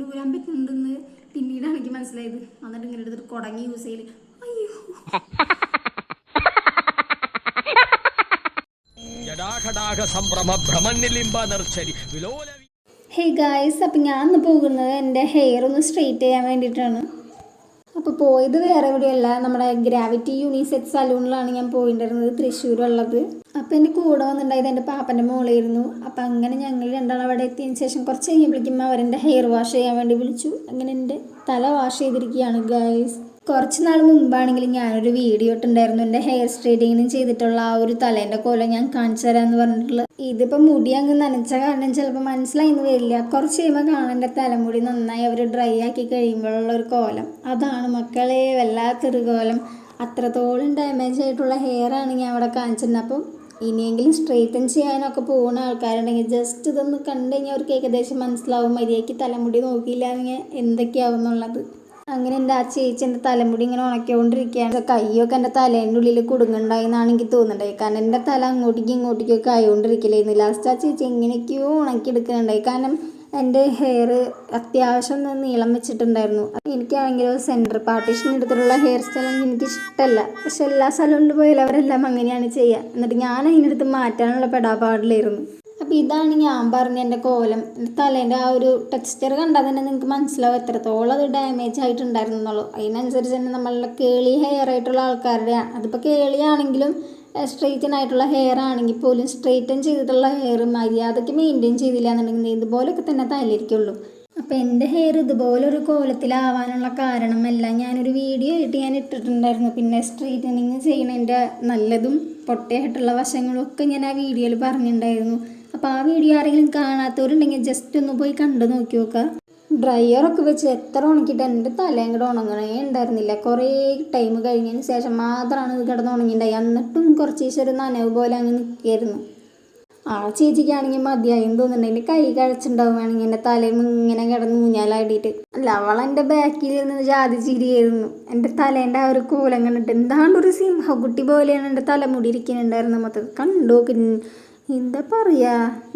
ഊരാൻ പറ്റുന്നുണ്ടെന്ന് പിന്നീടാണ് എനിക്ക് മനസ്സിലായത്. എന്നിട്ട് ഇങ്ങനെ എടുത്തിട്ട് കുടങ്ങി യൂസ് ചെയ്യല്. അയ്യോ ഹേ ഗായ്സ്, അപ്പം ഞാൻ ഇന്ന് പോകുന്നത് എൻ്റെ ഹെയർ ഒന്ന് സ്ട്രെയിറ്റ് ചെയ്യാൻ വേണ്ടിയിട്ടാണ്. അപ്പോൾ പോയത് വേറെ എവിടെയല്ല, നമ്മുടെ ഗ്രാവിറ്റി യൂണിസെക്സ് സലൂണിലാണ് ഞാൻ പോയിട്ടുണ്ടായിരുന്നത്, തൃശ്ശൂരുള്ളത്. അപ്പോൾ എൻ്റെ കൂടെ വന്നിട്ടുണ്ടായത് എൻ്റെ പാപ്പൻ്റെ മോളായിരുന്നു. അപ്പോൾ അങ്ങനെ ഞങ്ങൾ രണ്ടാളും അവിടെ എത്തിയതിന് ശേഷം കുറച്ച് കഴിഞ്ഞപ്പോഴേക്കും അവരെൻ്റെ ഹെയർ വാഷ് ചെയ്യാൻ വേണ്ടി വിളിച്ചു. അങ്ങനെ എൻ്റെ തല വാഷ് ചെയ്തിരിക്കുകയാണ് ഗായ്സ്. കുറച്ച് നാൾ മുമ്പാണെങ്കിലും ഞാനൊരു വീഡിയോ ഇട്ടുണ്ടായിരുന്നു എൻ്റെ ഹെയർ സ്ട്രെയിറ്റിങ്ങിനും ചെയ്തിട്ടുള്ള ആ ഒരു തലേൻ്റെ കോലം ഞാൻ കാണിച്ചു തരാമെന്ന് പറഞ്ഞിട്ടുള്ളത്. ഇതിപ്പോൾ മുടി അങ്ങ് നനച്ച കാരണം ചിലപ്പോൾ മനസ്സിലായിന്ന് വരില്ല. കുറച്ച് കഴിയുമ്പോൾ കാണാൻ എൻ്റെ തലമുടി നന്നായി അവർ ഡ്രൈ ആക്കി കഴിയുമ്പോഴുള്ളൊരു കോലം. അതാണ് മക്കളെ, വല്ലാത്തൊരു കോലം. അത്രത്തോളം ഡാമേജ് ആയിട്ടുള്ള ഹെയറാണ് ഞാൻ അവിടെ കാണിച്ചിട്ടുണ്ട്. അപ്പം ഇനിയെങ്കിലും സ്ട്രെയിറ്റൻ ചെയ്യാനൊക്കെ പോകുന്ന ആൾക്കാരുണ്ടെങ്കിൽ ജസ്റ്റ് ഇതൊന്ന് കണ്ടു കഴിഞ്ഞാൽ അവർക്ക് ഏകദേശം മനസ്സിലാവും മര്യാദയ്ക്ക് തലമുടി നോക്കിയില്ല എന്നെങ്കിൽ എന്തൊക്കെയാവും എന്നുള്ളത്. അങ്ങനെ എൻ്റെ ആ ചേച്ചി എൻ്റെ തലമുടി ഇങ്ങനെ ഉണക്കിക്കൊണ്ടിരിക്കുകയാണ്. കയ്യൊക്കെ എൻ്റെ തലേൻ്റെ ഉള്ളിൽ കുടുങ്ങുണ്ടായി എന്നാണ് എനിക്ക് തോന്നുന്നുണ്ടായി. കാരണം എൻ്റെ തല അങ്ങോട്ടേക്കും ഇങ്ങോട്ടേക്കൊക്കെ ആയിക്കൊണ്ടിരിക്കലായിരുന്നു. ലാസ്റ്റ് ആ ചേച്ചി എങ്ങനെയൊക്കെയോ ഉണക്കിയെടുക്കുന്നുണ്ടായി. കാരണം എൻ്റെ ഹെയർ അത്യാവശ്യം നീളം വെച്ചിട്ടുണ്ടായിരുന്നു. എനിക്കാണെങ്കിൽ സെൻറ്റർ പാർട്ടീഷൻ എടുത്തിട്ടുള്ള ഹെയർ സ്റ്റൈലൊന്നും എനിക്കിഷ്ടമല്ല. പക്ഷെ എല്ലാ സലൂണിൽ പോയാലും അവരെല്ലാം അങ്ങനെയാണ് ചെയ്യുക. എന്നിട്ട് ഞാൻ അതിനടുത്ത് മാറ്റാനുള്ള പെടാപ്പാടിലായിരുന്നു. അപ്പോൾ ഇതാണ് ഞാൻ പറഞ്ഞ എൻ്റെ കോലം. എൻ്റെ തലേൻ്റെ ആ ഒരു ടെക്സ്ചർ കണ്ടാൽ തന്നെ നിങ്ങൾക്ക് മനസ്സിലാവും എത്രത്തോളം അത് ഡാമേജ് ആയിട്ടുണ്ടായിരുന്നു എന്നുള്ളൂ. അതിനനുസരിച്ച് തന്നെ നമ്മളുടെ കേളി ഹെയർ ആയിട്ടുള്ള ആൾക്കാരുടെ, അതിപ്പോൾ കേളിയാണെങ്കിലും സ്ട്രെയിറ്റൻ ആയിട്ടുള്ള ഹെയർ ആണെങ്കിൽ പോലും സ്ട്രെയിറ്റൻ ചെയ്തിട്ടുള്ള ഹെയർ മര്യാദയ്ക്ക് മെയിൻറ്റെയിൻ ചെയ്തില്ല എന്നുണ്ടെങ്കിൽ ഇതുപോലൊക്കെ തന്നെ തലയിരിക്കുള്ളൂ. അപ്പോൾ എൻ്റെ ഹെയർ ഇതുപോലൊരു കോലത്തിലാവാനുള്ള കാരണമെല്ലാം ഞാനൊരു വീഡിയോ ആയിട്ട് ഞാൻ ഇട്ടിട്ടുണ്ടായിരുന്നു. പിന്നെ സ്ട്രെയിറ്റനിങ് ചെയ്യണതിൻ്റെ നല്ലതും പൊട്ടയായിട്ടുള്ള വശങ്ങളും ഒക്കെ ഞാൻ ആ വീഡിയോയിൽ പറഞ്ഞിട്ടുണ്ടായിരുന്നു. അപ്പോൾ ആ വീഡിയോ ആരെങ്കിലും കാണാത്തവരുണ്ടെങ്കിൽ ജസ്റ്റ് ഒന്ന് പോയി കണ്ടു നോക്കി നോക്കുക. ഡ്രയറൊക്കെ വെച്ച് എത്ര ഉണക്കിയിട്ട് എൻ്റെ തലയും കൂടെ ഉണങ്ങണേ ഉണ്ടായിരുന്നില്ല. കുറേ ടൈം കഴിഞ്ഞതിന് ശേഷം മാത്രമാണ് ഇത് കിടന്ന് ഉണങ്ങിയിട്ടുണ്ടായി. എന്നിട്ടും കുറച്ച് ദിവസം ഒരു നനവ് പോലെ അങ്ങ് നിൽക്കുകയായിരുന്നു. ആ ചേച്ചിക്കാണെങ്കിൽ മതിയായും തോന്നുന്നുണ്ടെങ്കിൽ കൈ കഴിച്ചിട്ടുണ്ടാവുകയാണെങ്കിൽ എൻ്റെ തലയും ഇങ്ങനെ കിടന്ന് ഊഞ്ഞാലാടിയിട്ട്. അല്ല, അവളെൻ്റെ ബാക്കിൽ നിന്ന് ജാതി ചിരിയായിരുന്നു. എൻ്റെ തലേൻ്റെ ആ ഒരു കോലം കണ്ടിട്ട് എന്താണ്ടൊരു സിംഹക്കുട്ടി പോലെയാണ് എൻ്റെ തലമുടി ഇരിക്കുന്നുണ്ടായിരുന്നു. മൊത്തം കണ്ടു. എന്താ പറയുക,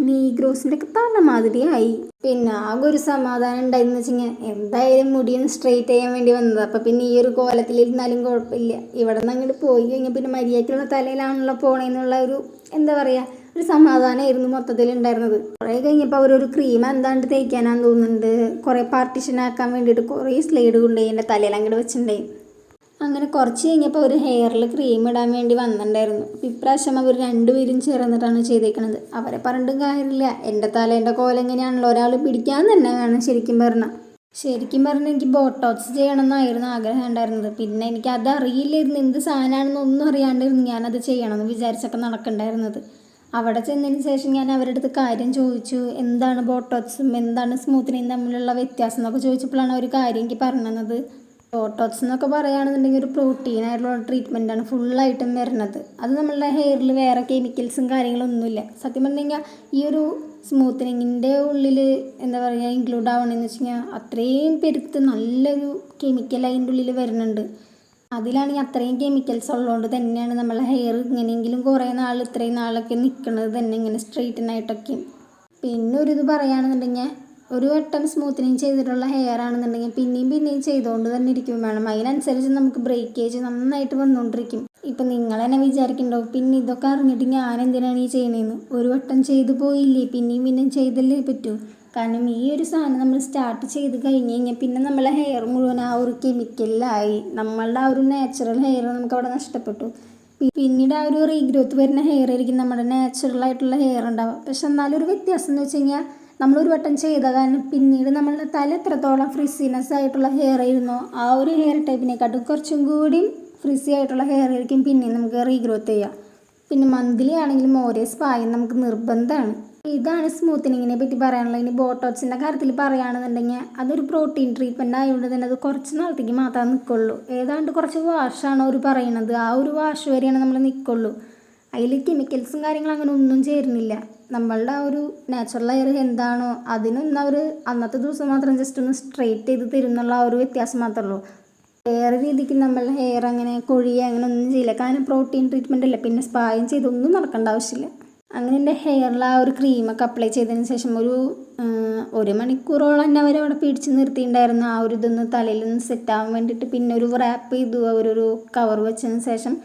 നീഗ്രോസിൻ്റെ ഒക്കെ തലമാതിരിയായി. പിന്നെ ആകെ ഒരു സമാധാനം ഉണ്ടായിരുന്നു വെച്ചിങ്ങനെ എന്തായാലും മുടിയൊന്ന് സ്ട്രെയിറ്റ് ചെയ്യാൻ വേണ്ടി വന്നത്. അപ്പം പിന്നെ ഈ ഒരു കോലത്തിലിരുന്നാലും കുഴപ്പമില്ല. ഇവിടെ നിന്ന് അങ്ങോട്ട് പോയി കഴിഞ്ഞാൽ പിന്നെ മര്യാദയ്ക്കുള്ള തലയിലാണല്ലോ പോണേന്നുള്ള ഒരു എന്താ പറയുക, ഒരു സമാധാനമായിരുന്നു മൊത്തത്തിലുണ്ടായിരുന്നത്. കുറേ കഴിഞ്ഞപ്പോൾ അവരൊരു ക്രീം എന്താണ്ട് തേക്കാനാന്ന് തോന്നുന്നുണ്ട്, കുറേ പാർട്ടീഷനാക്കാൻ വേണ്ടിയിട്ട് കുറേ സ്ലൈഡ് കൊണ്ടുപോയി എൻ്റെ തലയിൽ അങ്ങോട്ട് വെച്ചിട്ടുണ്ടായി. അങ്ങനെ കുറച്ച് കഴിഞ്ഞപ്പോൾ അവർ ഹെയറിൽ ക്രീം ഇടാൻ വേണ്ടി വന്നിട്ടുണ്ടായിരുന്നു. അപ്പോൾ ഇപ്രാവശ്യം അവർ രണ്ടുപേരും ചേർന്നിട്ടാണ് ചെയ്തേക്കുന്നത്. അവരെ പറഞ്ഞിട്ടും കാര്യമില്ല, എൻ്റെ തലേൻ്റെ കോലം എങ്ങനെയാണല്ലോ ഒരാൾ പിടിക്കാൻ തന്നെ വേണം. ശരിക്കും പറഞ്ഞാൽ എനിക്ക് ബോട്ടോക്സ് ചെയ്യണമെന്നായിരുന്നു ആഗ്രഹം ഉണ്ടായിരുന്നത്. പിന്നെ എനിക്ക് അത് അറിയില്ലായിരുന്നു, എന്ത് സാധനമാണെന്നൊന്നും അറിയാണ്ടായിരുന്നു ഞാനത് ചെയ്യണമെന്ന് വിചാരിച്ചപ്പോൾ നടക്കണ്ടായിരുന്നത്. അവിടെ ചെന്നതിന് ശേഷം ഞാൻ അവരുടെ അടുത്ത് കാര്യം ചോദിച്ചു, എന്താണ് ബോട്ടോക്സും എന്താണ് സ്മൂത്തനിങ് തമ്മിലുള്ള വ്യത്യാസം എന്നൊക്കെ ചോദിച്ചപ്പോഴാണ് ഒരു കാര്യം എനിക്ക് പറഞ്ഞത്. ബോട്ടോക്സ് എന്നൊക്കെ പറയുകയാണെന്നുണ്ടെങ്കിൽ ഒരു പ്രോട്ടീനായിട്ടുള്ള ട്രീറ്റ്മെൻറ്റാണ് ഫുള്ളായിട്ടും വരുന്നത്. അത് നമ്മളുടെ ഹെയറിൽ വേറെ കെമിക്കൽസും കാര്യങ്ങളൊന്നുമില്ല. സത്യം പറഞ്ഞു കഴിഞ്ഞാൽ ഈ ഒരു സ്മൂത്തനിങ്ങിൻ്റെ ഉള്ളിൽ എന്താ പറയുക ഇൻക്ലൂഡ് ആവണമെന്ന് വെച്ച് കഴിഞ്ഞാൽ അത്രയും പെരുത്ത് നല്ലൊരു കെമിക്കൽ അതിൻ്റെ ഉള്ളിൽ വരുന്നുണ്ട്. അതിലാണെങ്കിൽ അത്രയും കെമിക്കൽസ് ഉള്ളതുകൊണ്ട് തന്നെയാണ് നമ്മളെ ഹെയർ ഇങ്ങനെയെങ്കിലും കുറേ നാൾ ഇത്രയും നാളൊക്കെ നിൽക്കുന്നത് തന്നെ ഇങ്ങനെ സ്ട്രെയിറ്റനായിട്ടൊക്കെ. പിന്നെ ഒരിത് പറയുകയാണെന്നുണ്ടെങ്കിൽ ഒരു വട്ടം സ്മൂത്തനിങ് ചെയ്തിട്ടുള്ള ഹെയർ ആണെന്നുണ്ടെങ്കിൽ പിന്നെയും ചെയ്തുകൊണ്ട് തന്നെ ഇരിക്കും വേണം. അതിനനുസരിച്ച് നമുക്ക് ബ്രേക്കേജ് നന്നായിട്ട് വന്നുകൊണ്ടിരിക്കും. ഇപ്പം നിങ്ങൾ തന്നെ വിചാരിക്കുന്നുണ്ടാവും, പിന്നെ ഇതൊക്കെ അറിഞ്ഞിട്ട് ഞാൻ എന്തിനാണ് ഈ ചെയ്യണതെന്ന്. ഒരു വട്ടം ചെയ്തു പോയില്ലേ, പിന്നെയും ചെയ്തല്ലേ പറ്റൂ. കാരണം ഈ ഒരു സാധനം നമ്മൾ സ്റ്റാർട്ട് ചെയ്ത് കഴിഞ്ഞ് കഴിഞ്ഞാൽ പിന്നെ നമ്മളെ ഹെയർ മുഴുവൻ ആ ഒരു കെമിക്കലിലായി നമ്മളുടെ ആ ഒരു നാച്ചുറൽ ഹെയർ നമുക്ക് അവിടെ നഷ്ടപ്പെട്ടു. പിന്നീട് ആ ഒരു റീഗ്രോത്ത് വരുന്ന ഹെയർ ആയിരിക്കും നമ്മുടെ നാച്ചുറലായിട്ടുള്ള ഹെയർ ഉണ്ടാവുക. പക്ഷെ എന്നാലും ഒരു വ്യത്യാസം എന്ന് വെച്ച് കഴിഞ്ഞാൽ നമ്മളൊരു വട്ടം ചെയ്ത കാരണം പിന്നീട് നമ്മളുടെ തല എത്രത്തോളം ഫ്രിസിനെസ് ആയിട്ടുള്ള ഹെയർ ആയിരുന്നോ ആ ഒരു ഹെയർ ടൈപ്പിനെക്കാട്ടും കുറച്ചും കൂടി ഫ്രിസി ആയിട്ടുള്ള ഹെയർ ആയിരിക്കും പിന്നെയും നമുക്ക് റീഗ്രോത്ത് ചെയ്യാം. പിന്നെ മന്ത്ലി ആണെങ്കിലും ഓരോ സ്പായും നമുക്ക് നിർബന്ധമാണ്. ഇതാണ് സ്മൂത്തനിങ്ങിനെ പറ്റി പറയാനുള്ളത്. ഇനി ബോട്ടോക്സിൻ്റെ കാര്യത്തിൽ പറയുകയാണെന്നുണ്ടെങ്കിൽ അതൊരു പ്രോട്ടീൻ ട്രീറ്റ്മെൻറ്റ് ആയതുകൊണ്ട് തന്നെ അത് കുറച്ച് നാളത്തേക്ക് മാത്രമേ നിൽക്കുള്ളൂ. ഏതാണ്ട് കുറച്ച് വാഷാണ് അവർ പറയുന്നത്, ആ ഒരു വാഷ് വരെയാണ് നമ്മൾ നിൽക്കുള്ളൂ. അതിൽ കെമിക്കൽസും കാര്യങ്ങളും അങ്ങനെ ഒന്നും ചേരുന്നില്ല. നമ്മളുടെ ആ ഒരു നാച്ചുറൽ ഹെയർ എന്താണോ അതിനൊന്നും അവർ അന്നത്തെ ദിവസം മാത്രം ജസ്റ്റ് ഒന്ന് സ്ട്രെയിറ്റ് ചെയ്ത് തരുന്നുള്ള ആ ഒരു വ്യത്യാസം മാത്രമേ ഉള്ളൂ. വേറെ രീതിക്ക് നമ്മളുടെ ഹെയർ അങ്ങനെ കൊഴിയുക അങ്ങനെ ഒന്നും ചെയ്യില്ല. കാരണം പ്രോട്ടീൻ ട്രീറ്റ്മെൻ്റ് അല്ല, പിന്നെ സ്പായും ചെയ്തൊന്നും നടക്കേണ്ട ആവശ്യമില്ല. അങ്ങനെ എൻ്റെ ഹെയറിൽ ആ ഒരു ക്രീമൊക്കെ അപ്ലൈ ചെയ്തതിന് ശേഷം ഒരു 1 മണിക്കൂറോളം തന്നെ അവരവിടെ പിടിച്ച് നിർത്തിയിട്ടുണ്ടായിരുന്നു. ആ ഒരു ഇതൊന്ന് തലയിലൊന്ന് സെറ്റാകാൻ വേണ്ടിയിട്ട്. പിന്നെ ഒരു റാപ്പ് ചെയ്തു, അവരൊരു കവർ വെച്ചതിന് ശേഷം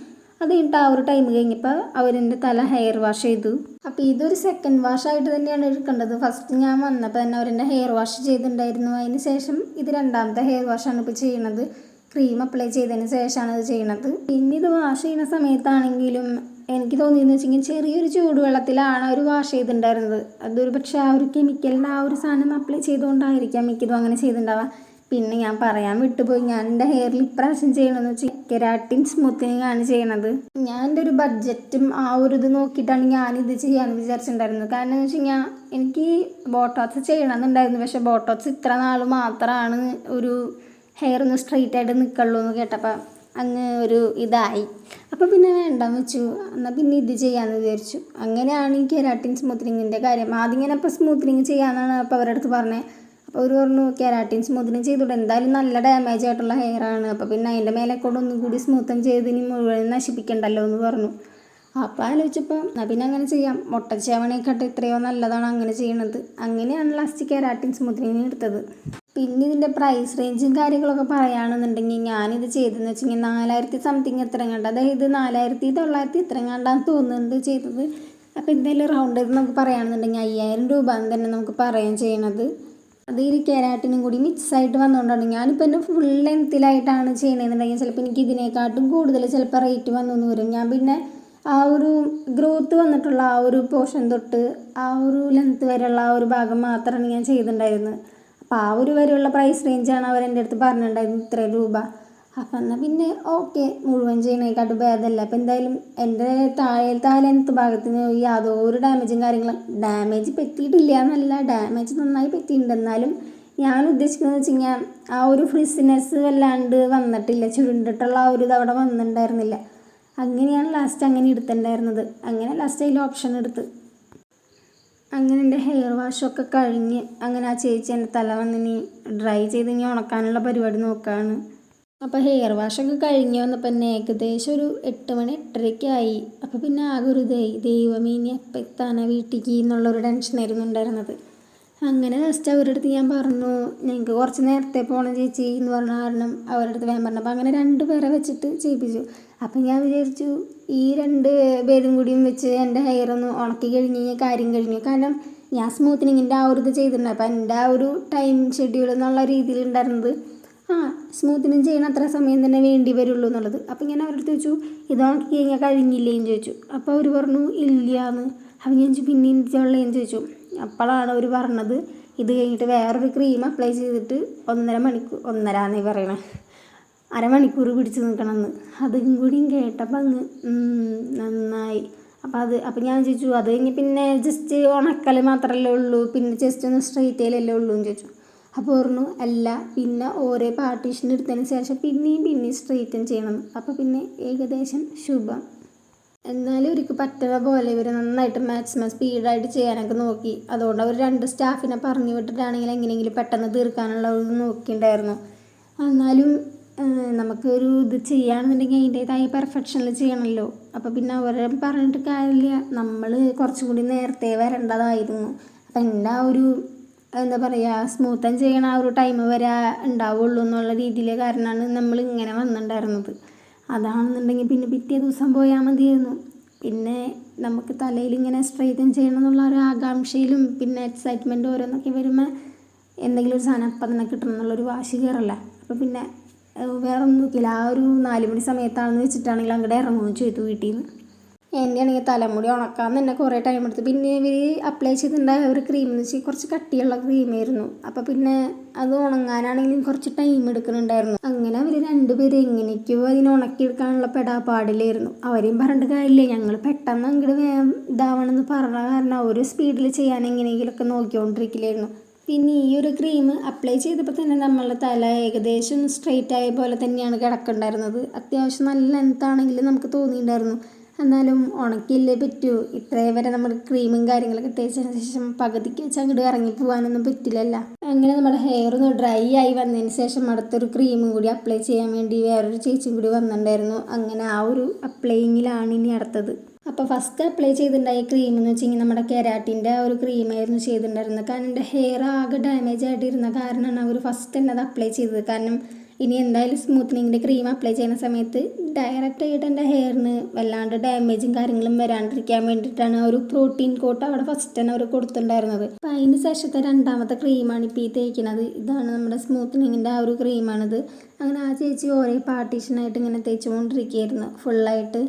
അത് കഴിഞ്ഞിട്ട് ആ ഒരു ടൈം കഴിഞ്ഞപ്പോൾ അവരെൻ്റെ തല ഹെയർ വാഷ് ചെയ്തു. അപ്പോൾ ഇതൊരു സെക്കൻഡ് വാഷായിട്ട് തന്നെയാണ് എടുക്കേണ്ടത്. ഫസ്റ്റ് ഞാൻ വന്നപ്പോൾ തന്നെ അവരെന്നെ ഹെയർ വാഷ് ചെയ്തിട്ടുണ്ടായിരുന്നു. അതിന് ശേഷം ഇത് 2ാമത്തെ ഹെയർ വാഷാണ് ഇപ്പോൾ ചെയ്യണത്. ക്രീം അപ്ലൈ ചെയ്തതിന് ശേഷമാണ് ഇത് ചെയ്യണത്. പിന്നെ ഇത് വാഷ് ചെയ്യുന്ന സമയത്താണെങ്കിലും എനിക്ക് തോന്നിയെന്ന് വെച്ചെങ്കിൽ ചെറിയൊരു ചൂടുവെള്ളത്തിലാണ് അവർ വാഷ് ചെയ്തിട്ടുണ്ടായിരുന്നത്. അതൊരു പക്ഷേ ആ ഒരു കെമിക്കലിൻ്റെ ആ ഒരു സാധനം അപ്ലൈ ചെയ്തുകൊണ്ടായിരിക്കാം മിക്കതും അങ്ങനെ ചെയ്തിട്ടുണ്ടാവുക. പിന്നെ ഞാൻ പറയാൻ വിട്ടുപോയി, ഞാൻ എൻ്റെ ഹെയറിൽ ഇപ്രാവശ്യം ചെയ്യണമെന്ന് വെച്ചാൽ കെരാട്ടിൻ സ്മൂത്തനിങ് ആണ് ചെയ്യണത്. ഞാൻ എൻ്റെ ഒരു ബഡ്ജറ്റും ആ ഒരു ഇത് നോക്കിയിട്ടാണ് ഞാനിത് ചെയ്യാമെന്ന് വിചാരിച്ചിട്ടുണ്ടായിരുന്നത്. കാരണം എന്ന് വെച്ച് കഴിഞ്ഞാൽ എനിക്ക് ബോട്ടോക്സ് ചെയ്യണമെന്നുണ്ടായിരുന്നു. പക്ഷേ ബോട്ടോക്സ് ഇത്ര നാൾ മാത്രമാണ് ഒരു ഹെയർ ഒന്ന് സ്ട്രെയിറ്റ് ആയിട്ട് നിൽക്കുള്ളൂ എന്ന് കേട്ടപ്പോൾ അങ്ങ് ഒരു ഇതായി. അപ്പോൾ പിന്നെ വേണ്ടെന്ന് വെച്ചു. എന്നാൽ പിന്നെ ഇത് ചെയ്യാമെന്ന് വിചാരിച്ചു. അങ്ങനെയാണ് ഈ കെരാട്ടിൻ സ്മൂത്തനിങ്ങിൻ്റെ കാര്യം. ആദ്യം ഇങ്ങനെ ഇപ്പോൾ സ്മൂത്തനിങ് ചെയ്യാമെന്നാണ് അപ്പോൾ അവരുടെ അടുത്ത് പറഞ്ഞത്. അപ്പോൾ അവർ പറഞ്ഞു കെരാട്ടിൻ സ്മൂത്തനിങ് ചെയ്തുകൊണ്ട് എന്തായാലും നല്ല ഡാമേജ് ആയിട്ടുള്ള ഹെയറാണ്, അപ്പോൾ പിന്നെ അതിൻ്റെ മേലെ കൂടെ ഒന്നും കൂടി സ്മൂത്തൻ ചെയ്ത് ഇനി മുഴുവൻ നശിപ്പിക്കണ്ടല്ലോ എന്ന് പറഞ്ഞു. അപ്പോൾ ആലോചിച്ചപ്പോൾ പിന്നെ അങ്ങനെ ചെയ്യാം, മുട്ടച്ചേവണേക്കാട്ട് എത്രയോ നല്ലതാണ് അങ്ങനെ ചെയ്യണത്. അങ്ങനെയാണ് ലാസ്റ്റ് കെരാട്ടിൻ സ്മൂത്തനിങ് എടുത്തത്. പിന്നെ ഇതിൻ്റെ പ്രൈസ് റേഞ്ചും കാര്യങ്ങളൊക്കെ പറയുകയാണെന്നുണ്ടെങ്കിൽ ഞാനിത് ചെയ്തതെന്ന് വെച്ചെങ്കിൽ 4000 സംതിങ് എത്ര കണ്ട, അതായത് 4900 ഇത്ര കണ്ടാന്ന് തോന്നുന്നുണ്ട് ചെയ്തത്. അപ്പോൾ എന്തായാലും റൗണ്ട് ചെയ്ത് നമുക്ക് പറയുകയാണെന്നുണ്ടെങ്കിൽ 5000 രൂപ തന്നെ നമുക്ക് പറയാൻ ചെയ്യണത്. അത് ഈ കെരാട്ടിനും കൂടി മിക്സായിട്ട് വന്നുകൊണ്ടാണ്. ഞാനിപ്പോൾ എൻ്റെ ഫുൾ ലെങ്ത്തിലായിട്ടാണ് ചെയ്യണമെന്നുണ്ടെങ്കിൽ ചിലപ്പോൾ എനിക്ക് ഇതിനെക്കാട്ടും കൂടുതൽ ചിലപ്പോൾ റേറ്റ് വന്നു വരും. ഞാൻ പിന്നെ ആ ഒരു ഗ്രോത്ത് വന്നിട്ടുള്ള ആ ഒരു പോർഷൻ തൊട്ട് ആ ഒരു ലെങ്ത്ത് വരെയുള്ള ആ ഒരു ഭാഗം മാത്രമാണ് ഞാൻ ചെയ്തിട്ടുണ്ടായിരുന്നത്. അപ്പോൾ ആ ഒരു വരെയുള്ള പ്രൈസ് റേഞ്ചാണ് അവരെൻ്റെ അടുത്ത് പറഞ്ഞിട്ടുണ്ടായിരുന്നത്, ഇത്ര രൂപ. അപ്പം എന്നാൽ പിന്നെ ഓക്കെ, മുഴുവൻ ചെയ്യണേക്കാട്ട് ഭേദമല്ല. അപ്പോൾ എന്തായാലും എൻ്റെ താഴത്തെ ലെങ്ത്ത് ഭാഗത്തിന് യാതൊരു ഡാമേജും ഡാമേജ് പറ്റിയിട്ടില്ല എന്നല്ല, ഡാമേജ് നന്നായി പറ്റിയിട്ടുണ്ട്. എന്നാലും ഞാൻ ഉദ്ദേശിക്കുന്നത് വെച്ച് കഴിഞ്ഞാൽ ആ ഒരു ഫ്രിസിനെസ് വല്ലാണ്ട് വന്നിട്ടില്ല, ചുരുണ്ടിട്ടുള്ള ആ ഒരു ഇത് അവിടെ വന്നിട്ടുണ്ടായിരുന്നില്ല. അങ്ങനെയാണ് ലാസ്റ്റ് അങ്ങനെ എടുത്തിട്ടുണ്ടായിരുന്നത്. അങ്ങനെ ലാസ്റ്റ് അതിൽ ഓപ്ഷൻ എടുത്ത് അങ്ങനെ എൻ്റെ ഹെയർ വാഷൊക്കെ കഴിഞ്ഞ് അങ്ങനെ ആ ചേച്ചി എൻ്റെ തല വന്നിനി ഡ്രൈ ചെയ്ത് ഇനി ഉണക്കാനുള്ള പരിപാടി നോക്കുകയാണ്. അപ്പോൾ ഹെയർ വാഷൊക്കെ കഴിഞ്ഞ് വന്നപ്പോൾ തന്നെ ഏകദേശം ഒരു 8 മണി 8:30 ആയി. അപ്പോൾ പിന്നെ ആകെ ഒരു ദൈവമേ ഇനി എപ്പോൾ എത്താനാ വീട്ടിലേക്ക് എന്നുള്ളൊരു ടെൻഷനായിരുന്നു ഉണ്ടായിരുന്നത്. അങ്ങനെ ലാസ്റ്റ് അവരുടെ അടുത്ത് ഞാൻ പറഞ്ഞു, ഞങ്ങൾക്ക് കുറച്ച് നേരത്തെ പോകണം ചേച്ചി എന്ന് പറഞ്ഞ കാരണം അവരുടെ അടുത്ത് വേഗം പറഞ്ഞു. അപ്പോൾ അങ്ങനെ 2 പേരെ വെച്ചിട്ട് ചെയ്യിപ്പിച്ചു. അപ്പം ഞാൻ വിചാരിച്ചു ഈ 2 പേരും കൂടിയും വെച്ച് എൻ്റെ ഹെയർ ഒന്ന് ഉണക്കി കഴിഞ്ഞ് കഴിഞ്ഞാൽ കാര്യം കഴിഞ്ഞു. കാരണം ഞാൻ സ്മൂത്തനിങ്ങിൻ്റെ ആ ഒരു ഇത് ചെയ്തിട്ടുണ്ട്. അപ്പോൾ എൻ്റെ ആ ഒരു ടൈം ഷെഡ്യൂൾ എന്നുള്ള രീതിയിലുണ്ടായിരുന്നത് സ്മൂത്തനിങ് ചെയ്യണ അത്ര സമയം തന്നെ വേണ്ടി വരുള്ളൂ എന്നുള്ളത്. അപ്പോൾ ഞാൻ അവരുടെ അടുത്ത് ചോദിച്ചു, ഇത് ഉണക്കി കഴിഞ്ഞാൽ കഴിഞ്ഞില്ലേന്ന് ചോദിച്ചു. അപ്പോൾ അവർ പറഞ്ഞു ഇല്ലയെന്ന്. അപ്പം ഞാൻ ചോദിച്ചു പിന്നെ എന്തുള്ളതെന്ന് ചോദിച്ചു. അപ്പോഴാണ് അവർ പറഞ്ഞത് ഇത് കഴിഞ്ഞിട്ട് വേറൊരു ക്രീം അപ്ലൈ ചെയ്തിട്ട് 1.5 മണിക്കൂർ, 1.5 പറയണേ, അരമണിക്കൂർ പിടിച്ച് നിൽക്കണമെന്ന്. അതും കൂടിയും കേട്ടപ്പോൾ അങ്ങ് നന്നായി. അപ്പോൾ ഞാൻ ചോദിച്ചു അത് കഴിഞ്ഞ് പിന്നെ ജസ്റ്റ് ഉണക്കൽ മാത്രമല്ലേ ഉള്ളൂ, പിന്നെ ജസ്റ്റ് ഒന്ന് സ്ട്രെയിറ്റ് ചെയ്യലല്ലേ ഉള്ളൂ എന്ന് ചോദിച്ചു. അപ്പോൾ പറഞ്ഞു അല്ല, പിന്നെ ഓരോ പാർട്ടീഷൻ എടുത്തതിന് ശേഷം പിന്നെയും സ്ട്രെയിറ്റൻ ചെയ്യണം. അപ്പോൾ പിന്നെ ഏകദേശം ശുഭം. എന്നാലും അവർക്ക് പറ്റുന്ന പോലെ ഇവർ നന്നായിട്ട് മാക്സിമം സ്പീഡായിട്ട് ചെയ്യാനൊക്കെ നോക്കി. അതുകൊണ്ട് അവർ 2 സ്റ്റാഫിനെ പറഞ്ഞു വിട്ടിട്ടാണെങ്കിൽ എങ്ങനെയെങ്കിലും പെട്ടെന്ന് തീർക്കാനുള്ള ഒരു നോക്കിയിട്ടുണ്ടായിരുന്നു. എന്നാലും നമുക്കൊരു ഇത് ചെയ്യുകയാണെന്നുണ്ടെങ്കിൽ അതിൻ്റേതായ പെർഫെക്ഷനിൽ ചെയ്യണമല്ലോ. അപ്പോൾ പിന്നെ അവരെ പറഞ്ഞിട്ട് കാര്യമില്ല, നമ്മൾ കുറച്ചും കൂടി നേരത്തെ വരേണ്ടതായിരുന്നു. അപ്പം എൻ്റെ ആ ഒരു എന്താ പറയുക സ്മൂത്തൻ ചെയ്യണ ആ ഒരു ടൈം വരെ ഉണ്ടാവുള്ളൂ എന്നുള്ള രീതിയിൽ കാരണമാണ് നമ്മൾ ഇങ്ങനെ വന്നിട്ടുണ്ടായിരുന്നത്. അതാണെന്നുണ്ടെങ്കിൽ പിന്നെ പിറ്റേ ദിവസം പോയാൽ മതിയായിരുന്നു. പിന്നെ നമുക്ക് തലയിൽ ഇങ്ങനെ സ്ട്രെയിറ്റൻ ചെയ്യണം എന്നുള്ള ഒരു ആകാംക്ഷയിലും പിന്നെ എക്സൈറ്റ്മെൻറ്റ് ഓരോന്നൊക്കെ വരുമ്പോൾ എന്തെങ്കിലും ഒരു സാധനം അപ്പം തന്നെ കിട്ടണം എന്നുള്ളൊരു വാശി കയറല്ല. അപ്പോൾ പിന്നെ വേറെ ഒന്നും നോക്കിയില്ല. ആ ഒരു 4 മണി സമയത്താണെന്ന് വെച്ചിട്ടാണെങ്കിൽ അങ്ങോട്ട് ഇറങ്ങുമെന്ന് ചോദിച്ചു വീട്ടിൽ നിന്ന്. എൻ്റെ ആണെങ്കിൽ തലമുടി ഉണക്കാൻ തന്നെ കുറേ ടൈം എടുത്തു. പിന്നെ ഇവർ അപ്ലൈ ചെയ്തിട്ടുണ്ടായ ഒരു ക്രീം എന്ന് വെച്ചാൽ കുറച്ച് കട്ടിയുള്ള ക്രീമായിരുന്നു. അപ്പോൾ പിന്നെ അത് ഉണങ്ങാനാണെങ്കിലും കുറച്ച് ടൈം എടുക്കുന്നുണ്ടായിരുന്നു. അങ്ങനെ അവർ 2 പേര് എങ്ങനെയൊക്കെയോ അതിനെ ഉണക്കിയെടുക്കാനുള്ള പെടാപ്പാടിലായിരുന്നു. അവരെയും പറഞ്ഞിട്ട് കാര്യമില്ല, ഞങ്ങൾ പെട്ടെന്ന് അങ്ങോട്ട് വേഗം ഇതാവണമെന്ന് പറഞ്ഞ കാരണം ഒരു സ്പീഡിൽ ചെയ്യാൻ എങ്ങനെയെങ്കിലുമൊക്കെ നോക്കിക്കൊണ്ടിരിക്കില്ലായിരുന്നു. പിന്നെ ഈ ഒരു ക്രീം അപ്ലൈ ചെയ്തപ്പോൾ തന്നെ നമ്മളുടെ തല ഏകദേശം സ്ട്രെയിറ്റ് ആയ പോലെ തന്നെയാണ് കിടക്കുന്നുണ്ടായിരുന്നത്. അത്യാവശ്യം നല്ല ലെങ്ത്താണെങ്കിൽ നമുക്ക് തോന്നിയിട്ടുണ്ടായിരുന്നു. എന്നാലും ഉണക്കിയില്ലേ പറ്റൂ, ഇത്രയും വരെ നമ്മുടെ ക്രീമും കാര്യങ്ങളൊക്കെ തേച്ചതിന് ശേഷം പകുതിക്ക് വെച്ച് അങ്ങോട്ട് ഇറങ്ങി പോകാനൊന്നും പറ്റില്ലല്ലോ. അങ്ങനെ നമ്മുടെ ഹെയർ ഒന്ന് ഡ്രൈ ആയി വന്നതിന് ശേഷം അടുത്തൊരു ക്രീമും കൂടി അപ്ലൈ ചെയ്യാൻ വേണ്ടി വേറൊരു ചേച്ചിയും കൂടി വന്നിട്ടുണ്ടായിരുന്നു. അങ്ങനെ ആ ഒരു അപ്ലൈയിങ്ങിലാണ് ഇനി അടുത്തത്. അപ്പോൾ ഫസ്റ്റ് അപ്ലൈ ചെയ്തിട്ടുണ്ടായ ക്രീം എന്ന് വെച്ചെങ്കിൽ നമ്മുടെ കെരാറ്റിൻ്റെ ഒരു ക്രീമായിരുന്നു ചെയ്തിട്ടുണ്ടായിരുന്നത്. കാരണം എൻ്റെ ഹെയർ ആകെ ഡാമേജ് ആയിട്ടിരുന്ന കാരണമാണ് അവർ ഫസ്റ്റ് തന്നെ അത് അപ്ലൈ ചെയ്തത്. കാരണം ഇനി എന്തായാലും സ്മൂത്തനിങ്ങിൻ്റെ ക്രീം അപ്ലൈ ചെയ്യുന്ന സമയത്ത് ഡയറക്റ്റായിട്ട് എൻ്റെ ഹെയറിന് വല്ലാണ്ട് ഡാമേജും കാര്യങ്ങളും വരാണ്ടിരിക്കാൻ വേണ്ടിയിട്ടാണ് ഒരു പ്രോട്ടീൻ കോട്ട് അവിടെ ഫസ്റ്റ് തന്നെ അവർ കൊടുത്തിട്ടുണ്ടായിരുന്നത്. അപ്പോൾ അതിന് ശേഷത്തെ രണ്ടാമത്തെ ക്രീമാണ് ഇപ്പോൾ ഈ തേക്കുന്നത്. ഇതാണ് നമ്മുടെ സ്മൂത്തനിങ്ങിൻ്റെ ആ ഒരു ക്രീമാണിത്. അങ്ങനെ ആ ചേച്ചി ഓരോ പാർട്ടീഷനായിട്ട് ഇങ്ങനെ തേച്ചുകൊണ്ടിരിക്കുകയായിരുന്നു ഫുള്ളായിട്ട്.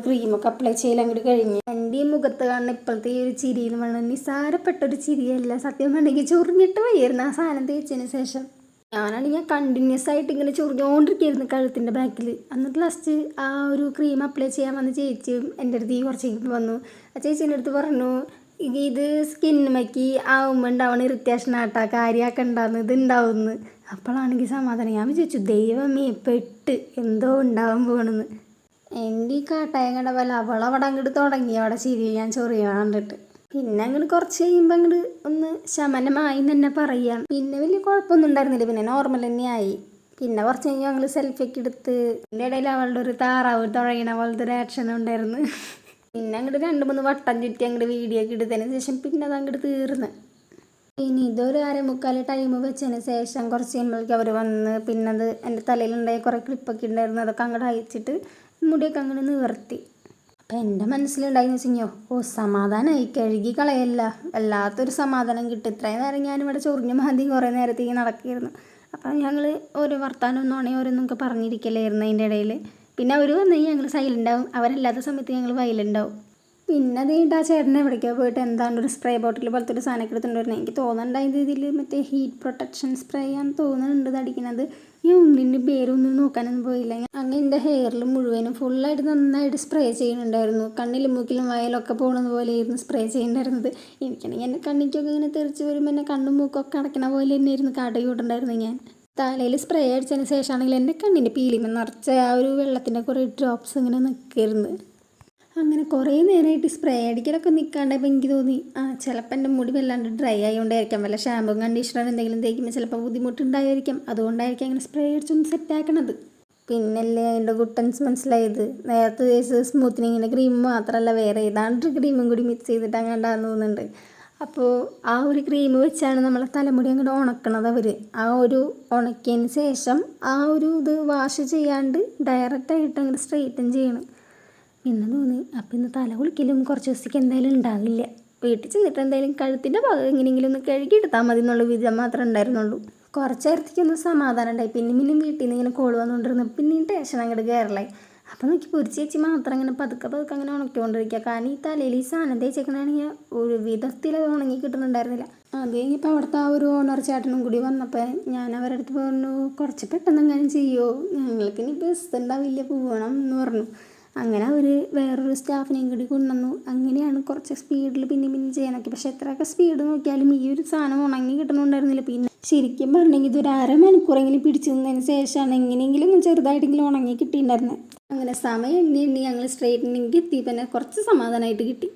ക്രീമൊക്കെ അപ്ലൈ ചെയ്യൽ അങ്ങോട്ട് കഴിഞ്ഞ് എൻ്റെ ഈ മുഖത്ത് കാണുന്ന ഇപ്പോഴത്തെ ഈ ഒരു ചിരി എന്ന് പറഞ്ഞാൽ നിസ്സാരപ്പെട്ടൊരു ചിരിയല്ല. സത്യം പറഞ്ഞെങ്കിൽ ചൊറിഞ്ഞിട്ട് വയ്യായിരുന്നു ആ സാധനം തേച്ചതിന് ശേഷം. ഞാനാണെങ്കിൽ കണ്ടിന്യൂസ് ആയിട്ട് ഇങ്ങനെ ചൊറിഞ്ഞുകൊണ്ടിരിക്കുകയായിരുന്നു കഴുത്തിൻ്റെ ബാക്കിൽ. എന്നിട്ട് ലാസ്റ്റ് ആ ഒരു ക്രീം അപ്ലൈ ചെയ്യാൻ വന്ന ചേച്ചിയും എൻ്റെ അടുത്ത് കുറച്ച് വന്നു. ആ ചേച്ചീൻ്റെ അടുത്ത് പറഞ്ഞു, ഇത് സ്കിന്നുമേക്ക് ആവുമ്പോൾ ഉണ്ടാവണ ഇറിറ്റേഷൻ ആട്ടാ, കാര്യമാക്കണ്ടാന്ന് ഇത് ഉണ്ടാവുമെന്ന്. അപ്പോഴാണെങ്കിൽ സമാധാനം. ഞാൻ വിചാരിച്ചു ദൈവമേ പെട്ട് എന്തോ ഉണ്ടാവാൻ പോകണമെന്ന്. എൻ്റെ ഈ കാട്ടായം കണ്ട പോലെ അവളവിടെ അങ്ങോട്ട് തുടങ്ങി അവിടെ ചിരി ഞാൻ ചൊറിയ കണ്ടിട്ട്. പിന്നെ അങ്ങോട്ട് കുറച്ച് കഴിയുമ്പോൾ അങ്ങോട്ട് ഒന്ന് ശമനമായി എന്ന് തന്നെ പറയാം. പിന്നെ വലിയ കുഴപ്പമൊന്നും ഉണ്ടായിരുന്നില്ല, പിന്നെ നോർമൽ തന്നെയായി. പിന്നെ കുറച്ച് കഴിഞ്ഞ് ഞങ്ങൾ സെൽഫിയൊക്കെ എടുത്ത് എൻ്റെ ഇടയിൽ അവളുടെ ഒരു താറാവ് തുഴയണ പോലത്തെ ഒരു ആക്ഷൻ ഉണ്ടായിരുന്നു. പിന്നെ അങ്ങോട്ട് 2-3 വട്ടം ചുറ്റി അങ്ങോട്ട് വീഡിയോ ഒക്കെ എടുത്തതിന് ശേഷം പിന്നെ അത് അങ്ങോട്ട് തീർന്ന്. ഇനി ഇതൊരു 1/4 ടൈം വെച്ചതിന് ശേഷം കുറച്ച് കഴിയുമ്പോഴേക്കും അവർ വന്ന് പിന്നെ അത് എൻ്റെ തലയിലുണ്ടായ കുറേ ക്ലിപ്പൊക്കെ ഉണ്ടായിരുന്നു, അതൊക്കെ അങ്ങോട്ട് അയച്ചിട്ട് മുടിയൊക്കെ അങ്ങനെ നിവർത്തി. അപ്പം എൻ്റെ മനസ്സിലുണ്ടായിന്ന് വെച്ചെങ്കിലോ, സമാധാനമായി, കഴുകി കളയല്ല, വല്ലാത്തൊരു സമാധാനം കിട്ടും. ഇത്രയും നേരം ഞാനിവിടെ ചൊറിഞ്ഞു മാന്തി കുറേ നേരത്തേക്ക് നടക്കുകയായിരുന്നു. അപ്പം ഞങ്ങൾ ഓരോ വർത്താനമൊന്നും ആണെങ്കിൽ ഓരോന്നൊക്കെ പറഞ്ഞിരിക്കലായിരുന്നു അതിൻ്റെ ഇടയിൽ. പിന്നെ അവർ വന്നു കഴിഞ്ഞാൽ ഞങ്ങൾ സൈലൻ്റ് ആവും, അവരല്ലാത്ത സമയത്ത് ഞങ്ങൾ വയലൻ്റ് ആവും. പിന്നെ അത് കഴിഞ്ഞിട്ട് ആ ചേട്ടനെ എവിടേക്കോ പോയിട്ട് എന്താണ്ട് ഒരു സ്പ്രേ ബോട്ടിൽ പോലത്തെ ഒരു സാധനമൊക്കെ എടുത്തുകൊണ്ടിരുന്നത്. എനിക്ക് തോന്നുന്നുണ്ടായത് ഇതിൽ മറ്റേ ഹീറ്റ് പ്രൊട്ടക്ഷൻ സ്പ്രേ ആണെന്ന് തോന്നുന്നുണ്ട് ഇത് അടിക്കുന്നത്. ഞാൻ ഒന്നിൻ്റെ പേരൊന്നും നോക്കാനൊന്നും പോയില്ല. അങ്ങനെ എൻ്റെ ഹെയറിൽ മുഴുവനും ഫുള്ളായിട്ട് നന്നായിട്ട് സ്പ്രേ ചെയ്യുന്നുണ്ടായിരുന്നു. കണ്ണിലും മൂക്കിലും വയലൊക്കെ പോകുന്നത് പോലെയായിരുന്നു സ്പ്രേ ചെയ്യുന്നുണ്ടായിരുന്നത്. എനിക്കാണെങ്കിൽ എൻ്റെ കണ്ണിക്കൊക്കെ ഇങ്ങനെ തെറിച്ച് വരുമ്പോൾ എൻ്റെ കണ്ണും മൂക്കൊക്കെ അടയ്ക്കണ പോലെ തന്നെയായിരുന്നു കാട്ടിക്കൂട്ടുണ്ടായിരുന്നു. ഞാൻ തലയിൽ സ്പ്രേ അടിച്ചതിന് ശേഷമാണെങ്കിൽ എൻ്റെ കണ്ണിൻ്റെ പീലിമ നിറച്ച ആ ഒരു വെള്ളത്തിൻ്റെ കുറേ ഡ്രോപ്സ് ഇങ്ങനെ നിൽക്കായിരുന്നു. അങ്ങനെ കുറേ നേരമായിട്ട് സ്പ്രേ അടിക്കലൊക്കെ നിൽക്കാണ്ടായപ്പോൾ എനിക്ക് തോന്നി ചിലപ്പോൾ എൻ്റെ മുടി വല്ലാണ്ട് ഡ്രൈ ആയതുകൊണ്ടായിരിക്കാം, വല്ല ഷാമ്പും കണ്ടീഷണർ എന്തെങ്കിലും തേക്കുമ്പോൾ ചിലപ്പോൾ ബുദ്ധിമുട്ടുണ്ടായിരിക്കാം, അതുകൊണ്ടായിരിക്കും അങ്ങനെ സ്പ്രേ അടിച്ചൊന്ന് സെറ്റാക്കണത്. പിന്നല്ലേ അതിൻ്റെ ഗുട്ടൻസ് മനസ്സിലായത്. നേരത്തെ തേച്ചത് സ്മൂത്തനിങ്ങിൻ്റെ ക്രീം മാത്രമല്ല, വേറെ ഏതാണ്ട് ക്രീമും കൂടി മിക്സ് ചെയ്തിട്ട് അങ്ങോട്ടാന്ന് തോന്നുന്നുണ്ട്. അപ്പോൾ ആ ഒരു ക്രീം വെച്ചാണ് നമ്മളെ തലമുടി അങ്ങോട്ട് ഉണക്കണത് അവർ. ആ ഒരു ഉണക്കിയതിന് ശേഷം ആ ഒരു ഇത് വാഷ് ചെയ്യാണ്ട് ഡയറക്റ്റായിട്ട് അങ്ങോട്ട് സ്ട്രെയിറ്റൻ ചെയ്യണം. പിന്നെ തോന്നി അപ്പം ഇന്ന് തല കുളിക്കലും കുറച്ച് ദിവസത്തേക്ക് എന്തായാലും ഉണ്ടാവില്ല, വീട്ടിൽ ചെന്നിട്ട് എന്തായാലും കഴുത്തിൻ്റെ ഭാഗം എങ്ങനെയെങ്കിലും ഒന്ന് കഴുകി എടുത്താൽ മതി എന്നുള്ള വിധം മാത്രമേ ഉണ്ടായിരുന്നുള്ളൂ. കുറച്ച് നേരത്തേക്കൊന്നും സമാധാനം ഉണ്ടായി. പിന്നെയും വീട്ടിൽ നിന്ന് ഇങ്ങനെ കോൾ വന്നുകൊണ്ടിരുന്നു. പിന്നെയും ടെൻഷൻ അങ്ങോട്ട് കയറലായി. അപ്പോൾ നോക്കി ഒരു ചേച്ചി മാത്രം ഇങ്ങനെ പതുക്കെ പതുക്കെ അങ്ങനെ ഉണക്കിക്കൊണ്ടിരിക്കുക. കാരണം ഈ തലയിൽ ഈ സാധനം തേച്ചേക്കണമെങ്കിൽ ഒരു വിധത്തിൽ അത് ഉണങ്ങി കിട്ടുന്നുണ്ടായിരുന്നില്ല. അത് കഴിഞ്ഞപ്പോൾ അവിടുത്തെ ആ ഒരു ഓണർ ചേട്ടനും കൂടി വന്നപ്പോൾ ഞാൻ അവരുടെ അടുത്ത് പറഞ്ഞു, കുറച്ച് പെട്ടെന്ന് എങ്ങനെ ചെയ്യുമോ, ഞങ്ങൾക്ക് ഇനി ബസ് ഉണ്ടാവില്ല, പോകണം എന്ന് പറഞ്ഞു. അങ്ങനെ അവർ വേറൊരു സ്റ്റാഫിനെയും കൂടി കൊണ്ടുവന്നു. അങ്ങനെയാണ് കുറച്ച് സ്പീഡിൽ പിന്നെ ചെയ്യാനൊക്കെ. പക്ഷെ എത്രയൊക്കെ സ്പീഡ് നോക്കിയാലും ഈ ഒരു സാധനം ഉണങ്ങി കിട്ടണമുണ്ടായിരുന്നില്ല. പിന്നെ ശരിക്കും പറഞ്ഞെങ്കിൽ ഇതൊരു അരമണിക്കൂറെങ്കിലും പിടിച്ചു നിന്നതിന് ശേഷമാണ് എങ്ങനെയെങ്കിലും ഒന്ന് ചെറുതായിട്ടെങ്കിലും ഉണങ്ങി കിട്ടിയിട്ടുണ്ടായിരുന്നത്. അങ്ങനെ സമയം എണ്ണി ഞങ്ങൾ സ്ട്രൈറ്റനിങ് എത്തി. പിന്നെ കുറച്ച് സമാധാനമായിട്ട് കിട്ടി.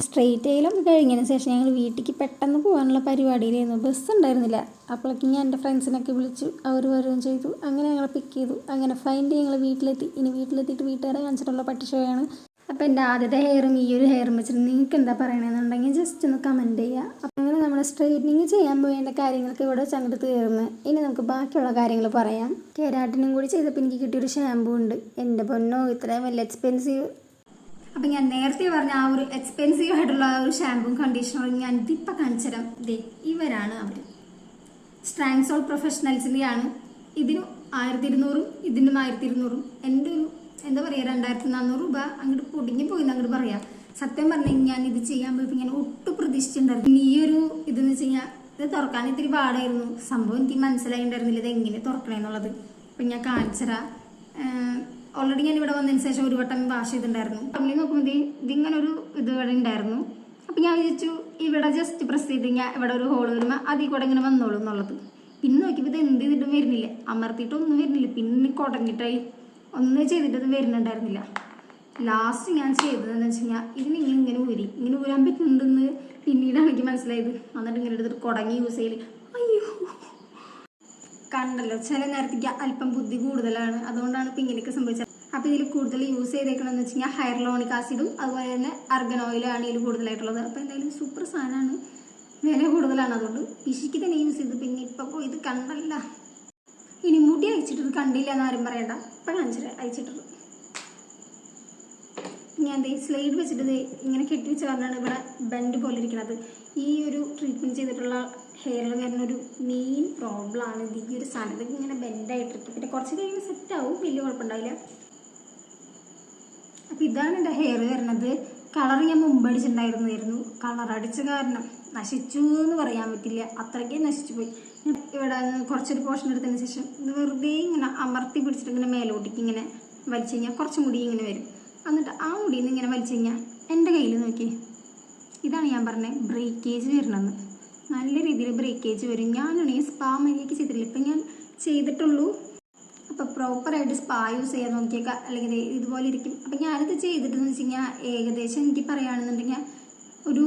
സ്ട്രെയിറ്റ് ചെയ്യലൊക്കെ കഴിഞ്ഞതിന് ശേഷം ഞങ്ങൾ വീട്ടിലേക്ക് പെട്ടെന്ന് പോകാനുള്ള പരിപാടിയിലായിരുന്നു. ബസ് ഉണ്ടായിരുന്നില്ല. അപ്പോഴേക്കും ഞാൻ എൻ്റെ ഫ്രണ്ട്സിനൊക്കെ വിളിച്ചു, അവർ വരികയും ചെയ്തു. അങ്ങനെ ഞങ്ങൾ പിക്ക് ചെയ്തു. അങ്ങനെ ഫൈനലി ഞങ്ങൾ വീട്ടിലെത്തി. ഇനി വീട്ടിലെത്തിയിട്ട് വീട്ടുകാരെ കാണിച്ചിട്ടുള്ള പട്ടിഷോയാണ്. അപ്പോൾ എൻ്റെ ആദ്യത്തെ ഹെയറും ഈ ഒരു ഹെയറും വെച്ചിട്ട് നിങ്ങൾക്ക് എന്താ പറയണമെന്നുണ്ടെങ്കിൽ ജസ്റ്റ് ഒന്ന് കമൻറ്റ് ചെയ്യുക. അപ്പം അങ്ങനെ നമ്മൾ സ്ട്രെയിറ്റനിങ് ചെയ്യാൻ പോയതിൻ്റെ കാര്യങ്ങൾക്ക് ഇവിടെ വെച്ച് അങ്ങോട്ട് തീർന്ന്. ഇനി നമുക്ക് ബാക്കിയുള്ള കാര്യങ്ങൾ പറയാം. കെരാട്ടിനും കൂടി ചെയ്തപ്പോൾ എനിക്ക് കിട്ടിയൊരു ഷാമ്പൂ ഉണ്ട്. എൻ്റെ പൊന്നോ, ഇത്രയും വലിയ എക്സ്പെൻസീവ്. അപ്പം ഞാൻ നേരത്തെ പറഞ്ഞ ആ ഒരു എക്സ്പെൻസീവ് ആയിട്ടുള്ള ആ ഒരു ഷാമ്പും കണ്ടീഷണറും ഞാൻ ഇതിപ്പോൾ കാണിച്ചു തരാം. ഇവരാണ് അവർ. സ്ട്രാങ്സോൾ പ്രൊഫഷണൽസിൻ്റെയാണ്. ഇതിനും 1200, ഇതിനും 1200. എൻ്റെ ഒരു എന്താ പറയുക 2400 രൂപ അങ്ങോട്ട് പൊടിഞ്ഞു പോയി അങ്ങോട്ട് പറയാം. സത്യം പറഞ്ഞെങ്കിൽ ഞാൻ ഇത് ചെയ്യാൻ പോയപ്പോൾ ഞാൻ ഒട്ടും പ്രതീക്ഷിച്ചിട്ടുണ്ടായിരുന്നു. ഈ ഒരു ഇതെന്ന് വെച്ച് കഴിഞ്ഞാൽ ഇത് തുറക്കാൻ ഇത്തിരി പാടായിരുന്നു. സംഭവം എനിക്ക് മനസ്സിലായിട്ടുണ്ടായിരുന്നില്ല ഇത് എങ്ങനെ തുറക്കണമെന്നുള്ളത്. അപ്പം ഞാൻ കാണിച്ചു തരാം. ഓൾറെഡി ഞാൻ ഇവിടെ വന്നതിന് ശേഷം ഒരു വട്ടം വാഷ് ചെയ്തിട്ടുണ്ടായിരുന്നു. കമ്പനി നോക്കുമ്പോൾ ഇതിങ്ങനെ ഒരു ഇത് ഇവിടെ ഉണ്ടായിരുന്നു. അപ്പം ഞാൻ വിചാരിച്ചു ഇവിടെ ജസ്റ്റ് പ്രസ് ചെയ്ത് കഴിഞ്ഞാൽ ഇവിടെ ഒരു ഹോൾ വരുമ്പോൾ അതിൽ കൂടെ ഇങ്ങനെ വന്നോളൂ എന്നുള്ളത്. പിന്നെ നോക്കിയപ്പോൾ ഇത് എന്ത് ചെയ്തിട്ടും വരുന്നില്ല, അമർത്തിയിട്ടൊന്നും വരുന്നില്ല. പിന്നെ കുടങ്ങിട്ടായി ഒന്നും ചെയ്തിട്ടത് വരുന്നുണ്ടായിരുന്നില്ല. ലാസ്റ്റ് ഞാൻ ചെയ്തതെന്ന് വെച്ച് കഴിഞ്ഞാൽ ഇങ്ങനെ ഊരാൻ പറ്റുന്നുണ്ടെന്ന് പിന്നീടാണ് എനിക്ക് മനസ്സിലായത്. എന്നിട്ട് ഇങ്ങനെ എടുത്തിട്ട് കുടങ്ങി യൂസ് ചെയ്യല്. അയ്യോ, കണ്ടല്ലോ, ചില നേരത്തേക്ക് അല്പം ബുദ്ധി കൂടുതലാണ്. അതുകൊണ്ടാണ് ഇപ്പം ഇങ്ങനെയൊക്കെ സംഭവിച്ചത്. അപ്പോൾ ഇതിൽ കൂടുതൽ യൂസ് ചെയ്തേക്കണമെന്ന് വെച്ച് കഴിഞ്ഞാൽ ഹൈറലോണിക് ആസിഡും അതുപോലെ തന്നെ അർഗൻ ഓയിലാണ് ഇതിൽ കൂടുതലായിട്ടുള്ളത്. അപ്പോൾ എന്തായാലും സൂപ്പർ സാധനമാണ്, വില കൂടുതലാണ്. അതുകൊണ്ട് പിശിക്ക് തന്നെ യൂസ് ചെയ്ത്. പിന്നെ ഇപ്പോൾ ഇത് കണ്ടല്ല, ഇനി മുടി അയച്ചിട്ടത് കണ്ടില്ല എന്ന് ആരും പറയണ്ട. ഇപ്പം കാണിച്ചിട്ട് അയച്ചിട്ടത് ഞാൻ സ്ലൈഡ് വെച്ചിട്ട് ഇങ്ങനെ കെട്ടിവെച്ച കാരണമാണ് ഇവിടെ ബെൻഡ് പോലെ ഇരിക്കുന്നത്. ഈ ഒരു ട്രീറ്റ്മെൻറ്റ് ചെയ്തിട്ടുള്ള ഹെയറിൽ വരുന്നൊരു മെയിൻ പ്രോബ്ലമാണ് ഇത്. ഈ ഒരു സാധനത്തിൽ ഇങ്ങനെ ബെൻഡായിട്ടിരിക്കും. പിന്നെ കുറച്ച് കഴിയുമ്പോൾ സെറ്റാവും, വലിയ കുഴപ്പമുണ്ടാവില്ല. അപ്പോൾ ഇതാണ് എൻ്റെ ഹെയർ വരുന്നത്. കളർ ഞാൻ മുമ്പ് അടിച്ചിട്ടുണ്ടായിരുന്നു. കളർ അടിച്ച കാരണം നശിച്ചു എന്ന് പറയാൻ പറ്റില്ല, അത്രയ്ക്ക് നശിച്ചു പോയി. ഇവിടെ കുറച്ചൊരു പോർഷൻ എടുത്തതിന് ശേഷം ഇത് വെറുതെ ഇങ്ങനെ അമർത്തി പിടിച്ചിട്ട് ഇങ്ങനെ മേലോട്ടേക്ക് ഇങ്ങനെ വലിച്ചു കഴിഞ്ഞാൽ കുറച്ച് മുടി ഇങ്ങനെ വരും. എന്നിട്ട് ആ മുടിയിൽ നിന്ന് ഇങ്ങനെ വലിച്ചു കഴിഞ്ഞാൽ എൻ്റെ കയ്യിൽ നോക്കി, ഇതാണ് ഞാൻ പറഞ്ഞത് ബ്രേക്കേജ് വരണമെന്ന്. നല്ല രീതിയിൽ ബ്രേക്കേജ് വരും. ഞാനാണെങ്കിൽ സ്പാ മര്യാദയ്ക്ക് ചെയ്തിട്ടില്ല, ഇപ്പം ഞാൻ ചെയ്തിട്ടുള്ളൂ. അപ്പോൾ പ്രോപ്പറായിട്ട് സ്പാ യൂസ് ചെയ്യാൻ നോക്കിയേക്കാം, അല്ലെങ്കിൽ ഇതുപോലെ ഇരിക്കും. അപ്പം ഞാനിത് ചെയ്തിട്ടെന്ന് വെച്ച് കഴിഞ്ഞാൽ ഏകദേശം എനിക്ക് പറയുകയാണെന്നുണ്ടെങ്കിൽ ഒരു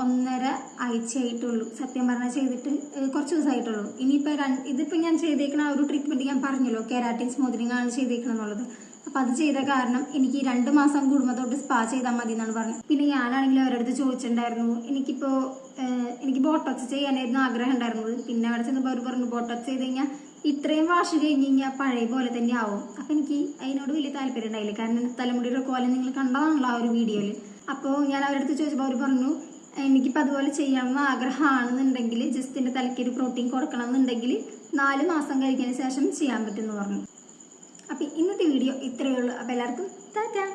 1.5 ആഴ്ചയായിട്ടുള്ളൂ. സത്യം പറഞ്ഞാൽ ചെയ്തിട്ട് കുറച്ച് ദിവസമായിട്ടുള്ളൂ. ഇനിയിപ്പോൾ ഇതിപ്പോൾ ഞാൻ ചെയ്തേക്കണ ആ ഒരു ട്രീറ്റ്മെൻറ്റ് ഞാൻ പറഞ്ഞല്ലോ, കെരാട്ടിൻ സ്മൂത്തനിങ് ആണ് ചെയ്തേക്കണം എന്നുള്ളത്. അപ്പോൾ അത് ചെയ്ത കാരണം എനിക്ക് 2 മാസം കൂടുമ്പോൾ തൊട്ട് സ്പാ ചെയ്താൽ മതി എന്നാണ് പറഞ്ഞത്. പിന്നെ ഞാനാണെങ്കിൽ അവരുടെ അടുത്ത് ചോദിച്ചിട്ടുണ്ടായിരുന്നു, എനിക്ക് ബോട്ടോക്സ് ചെയ്യാനായിരുന്നു ആഗ്രഹം ഉണ്ടായിരുന്നത്. പിന്നെ അവിടെ ചെന്നപ്പോൾ അവർ പറഞ്ഞു ബോട്ടോക്സ് ചെയ്ത് കഴിഞ്ഞാൽ ഇത്രയും വാഷ് കഴിഞ്ഞ് കഴിഞ്ഞാൽ പഴയ പോലെ തന്നെ ആവും. അപ്പോൾ എനിക്ക് അതിനോട് വലിയ താല്പര്യം ഉണ്ടായില്ല. കാരണം തലമുടിയുടെ കോലം നിങ്ങൾ കണ്ടതാണല്ലോ ആ ഒരു വീഡിയോയിൽ. അപ്പോൾ ഞാൻ അവരുടെ അടുത്ത് ചോദിച്ചപ്പോൾ അവർ പറഞ്ഞു എനിക്കിപ്പോൾ അതുപോലെ ചെയ്യണമെന്ന് ആഗ്രഹമാണെന്നുണ്ടെങ്കിൽ ജസ്റ്റ് എൻ്റെ തലയ്ക്ക് ഒരു പ്രോട്ടീൻ കൊടുക്കണം എന്നുണ്ടെങ്കിൽ 4 മാസം കഴിഞ്ഞതിന് ശേഷം ചെയ്യാൻ പറ്റുമെന്ന് പറഞ്ഞു. അപ്പോൾ ഇന്നത്തെ വീഡിയോ ഇത്രയേ ഉള്ളൂ. അപ്പോൾ എല്ലാവർക്കും ടാറ്റാ.